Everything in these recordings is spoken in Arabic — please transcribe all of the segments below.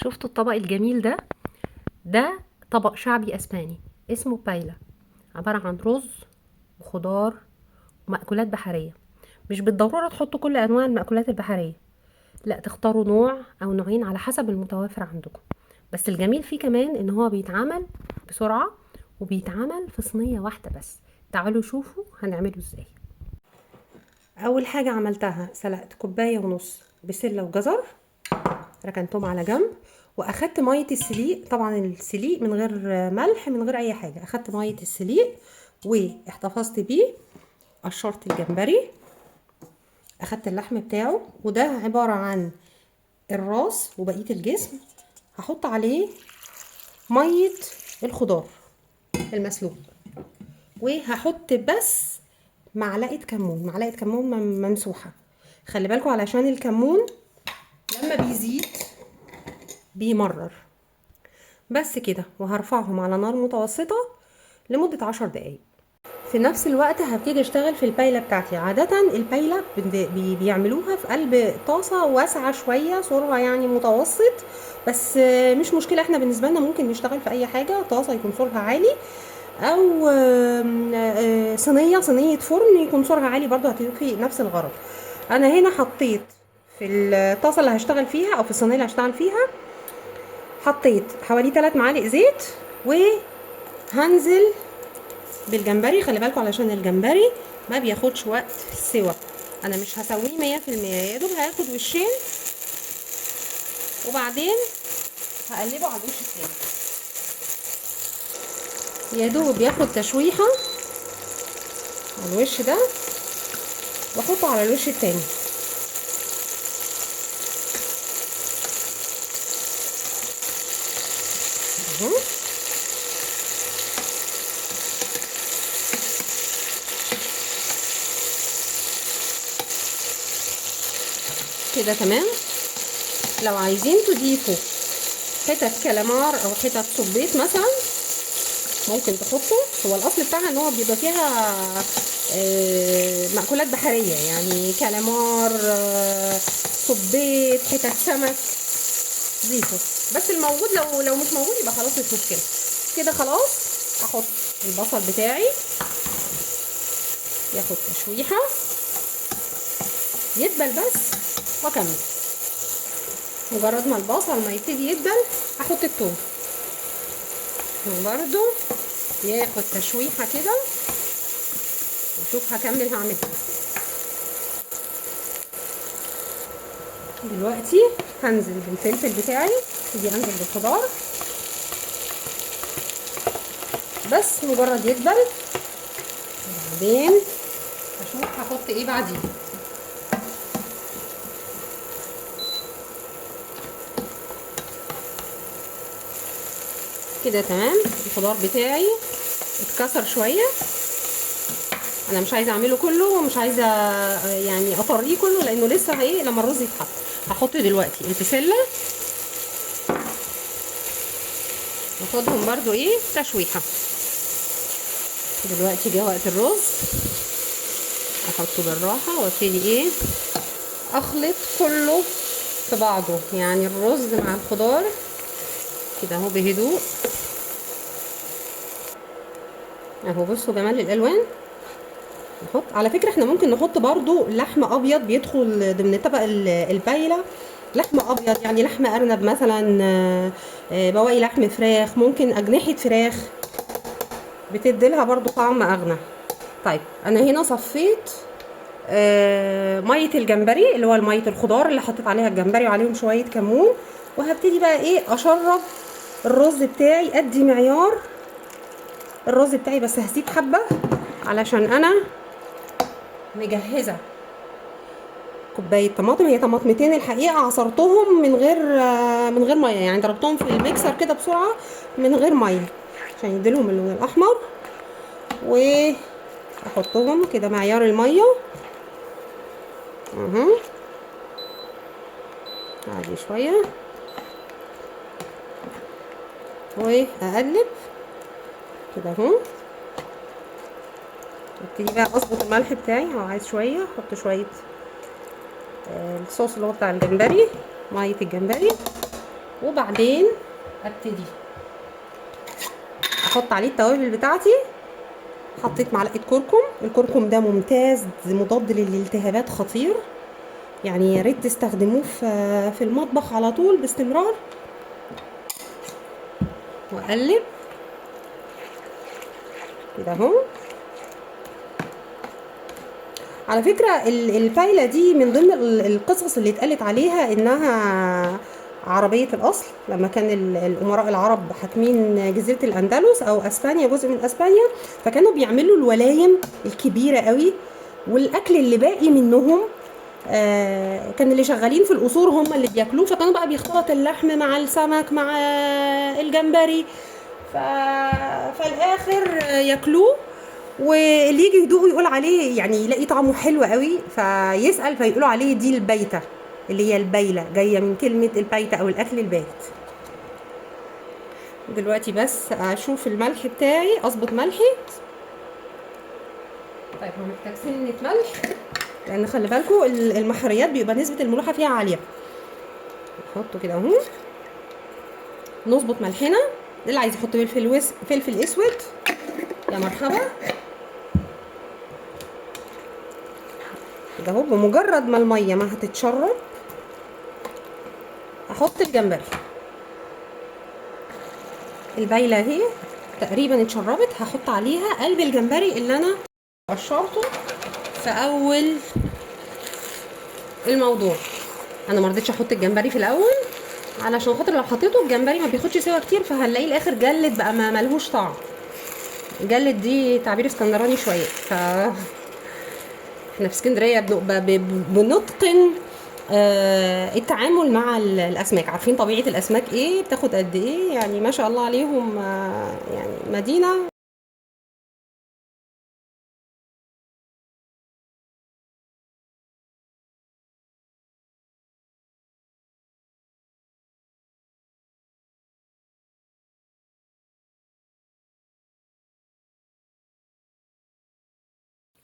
شفتوا الطبق الجميل ده؟ ده طبق شعبي اسباني اسمه بايلا. عبارة عن رز وخضار ومأكولات بحرية. مش بالضرورة تحطوا كل انواع المأكولات البحرية، لا، تختاروا نوع او نوعين على حسب المتوفر عندكم. بس الجميل فيه كمان ان هو بيتعمل بسرعة وبيتعمل في صينية واحدة بس. تعالوا شوفوا هنعمله ازاي. اول حاجة عملتها سلقت كوباية ونص بسلة وجزر، ركنتهم على جنب، واخدت ميه السليق. طبعا السليق من غير ملح من غير اي حاجه. اخدت ميه السليق واحتفظت بيه. قشرت الجمبري، اخدت اللحم بتاعه، وده عباره عن الراس وبقيه الجسم. هحط عليه ميه الخضار المسلوق، وهحط بس معلقه كمون، معلقه كمون ممسوحه. خلي بالكم علشان الكمون لما بيزيد بيمرر. بس كده، وهرفعهم على نار متوسطة لمدة 10 دقايق. في نفس الوقت هبتدي اشتغل في البايلة بتاعتي. عادة البايلة بيعملوها في قلب طاسة واسعة شوية، سرعة يعني متوسط. بس مش مشكلة، احنا بالنسبة لنا ممكن نشتغل في اي حاجة. طاسة يكون سرعها عالي، او صينية فرن يكون سرعها عالي برضو هتكفي نفس الغرض. انا هنا حطيت في الطاسة اللي هشتغل فيها او في الصينية اللي هشتغل فيها، حطيت حوالي 3 معالق زيت، وهنزل بالجمبري. خلي بالكم علشان الجمبري ما بياخدش وقت سوا. انا مش هسويه 100%، يا دوب هياخد وشين وبعدين هقلبه على الوش التاني. يا دوب ياخد تشويحه على الوش ده واحطه على الوش التاني. اهو كده تمام. لو عايزين تضيفوا حتت كالامار او حتت صبيط مثلا ممكن تحطوا. هو الاصل بتاعها ان هو بيبقى فيها مأكولات بحرية، يعني كالامار، صبيط، حتت سمك، ضيفوا. بس الموجود، لو مش موجود يبقى خلاص مش مشكلة. كده خلاص. احط البصل بتاعي ياخد تشويحة يدبل بس، واكمل. مجرد ما البصل ما يبتدي يدبل احط الثوم برضو ياخد تشويحة كده، وشوف هكمل هعمل ايه. دلوقتي هنزل بالفلفل بتاعي، ابتدي انزل بالخضار بس مجرد يدبل، وبعدين اشوف هحط ايه بعدين. كده تمام. الخضار بتاعي اتكسر شويه، انا مش عايزه اعمله كله ومش عايزه يعني اطريه كله لانه لسه ايه لما الرز يتحط. هحط دلوقتي البسله واخدهم برضو ايه تشويحه. دلوقتي جه وقت الرز، احطه بالراحه وابتدي ايه اخلط كله في بعضه، يعني الرز مع الخضار كده اهو بهدوء. اهو بصوا جمال الالوان. نحط، على فكره احنا ممكن نحط برضو لحم ابيض بيدخل ضمن طبق البايله. لحم ابيض يعني لحم ارنب مثلا، بواقي لحم فراخ، ممكن اجنحه فراخ بتديلها برضو طعم اغنى. طيب انا هنا صفيت ميه الجمبري اللي هو ميه الخضار اللي حطيت عليها الجمبري وعليهم شويه كمون، وهبتدي بقى ايه اشرب الرز بتاعي. ادي معيار الرز بتاعي، بس هسيب حبه علشان انا مجهزه كوبايه طماطم. هي طماطمتين الحقيقه عصرتهم من غير ميه، يعني ضربتهم في الميكسر كده بسرعه من غير ميه عشان يديلهم اللون الاحمر. واحطهم كده معيار الميه اهو، عادي شويه، واقلب كده اهو. ابتدي بقى اظبط الملح بتاعي، لو عايز شويه احط شويه الصوص اللي هو بتاع الجمبري، ميه الجمبري. وبعدين ابتدي احط عليه التوابل بتاعتي. حطيت معلقه كركم، الكركم ده ممتاز، مضاد للالتهابات، خطير يعني، يا ريت تستخدموه في المطبخ على طول باستمرار. واقلب كده اهو. على فكرة الفايلة دي من ضمن القصص اللي اتقالت عليها انها عربية الاصل، لما كان الامراء العرب حاكمين جزيرة الاندلس او اسبانيا، جزء من اسبانيا، فكانوا بيعملوا الولايم الكبيرة قوي، والاكل اللي باقي منهم كان اللي شغالين في القصور هم اللي بياكلوه، فكانوا بقى بيختلط اللحم مع السمك مع الجمبري، فالاخر ياكلوه، واللي يجي يدوقه يقول عليه يعني يلاقي طعمه حلو قوي، فيسأل فيقولوا عليه دي البيتة، اللي هي البيلة، جاية من كلمة البيتة او الاكل البايت. دلوقتي بس اشوف الملح بتاعي، اظبط ملحي. طيب هو محتاج سنة ملح، لان خلي بالكم المحريات بيبقى نسبة الملوحة فيها عالية. نحطه كده اهو، نظبط ملحنا. اللي عايز يحط فلفل اسود يا مرحبا. كده اهو، بمجرد ما الميه ما هتتشرب احط الجمبري. البايله اهي تقريبا اتشربت، هحط عليها قلب الجمبري اللي انا قشرته في اول الموضوع. انا ما رضيتش احط الجمبري في الاول علشان خاطر لو حطيته الجمبري ما بياخدش سوا كتير، فهنلاقيه الاخر جلد بقى، ما ملهوش طعم. جلد دي تعبير اسكندراني شويه، احنا في اسكندريه بنتقن التعامل مع الاسماك، عارفين طبيعه الاسماك ايه، بتاخد قد ايه، يعني ما شاء الله عليهم، يعني مدينه.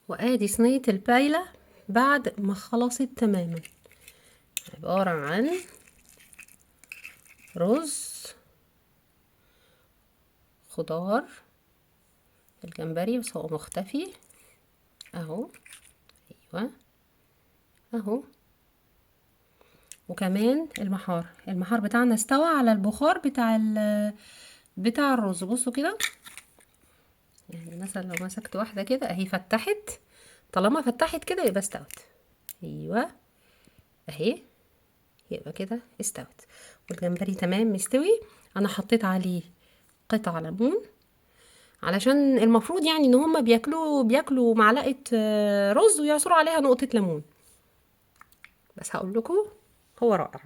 وادي صينيه البايله بعد ما خلصت تماما، عباره عن رز، خضار، الجمبري بس هو مختفي اهو، ايوه اهو، وكمان المحار بتاعنا استوى على البخار بتاع الرز. بصوا كده، يعني مثلا لو مسكت واحده كده اهي فتحت، طالما فتحت كده يبقى استوت. ايوه اهي، يبقى كده استوت. والجمبري تمام مستوي. انا حطيت عليه قطع ليمون، علشان المفروض يعني ان هما بياكلوا معلقه رز ويعصروا عليها نقطه ليمون، بس هقول لكم هو رائع.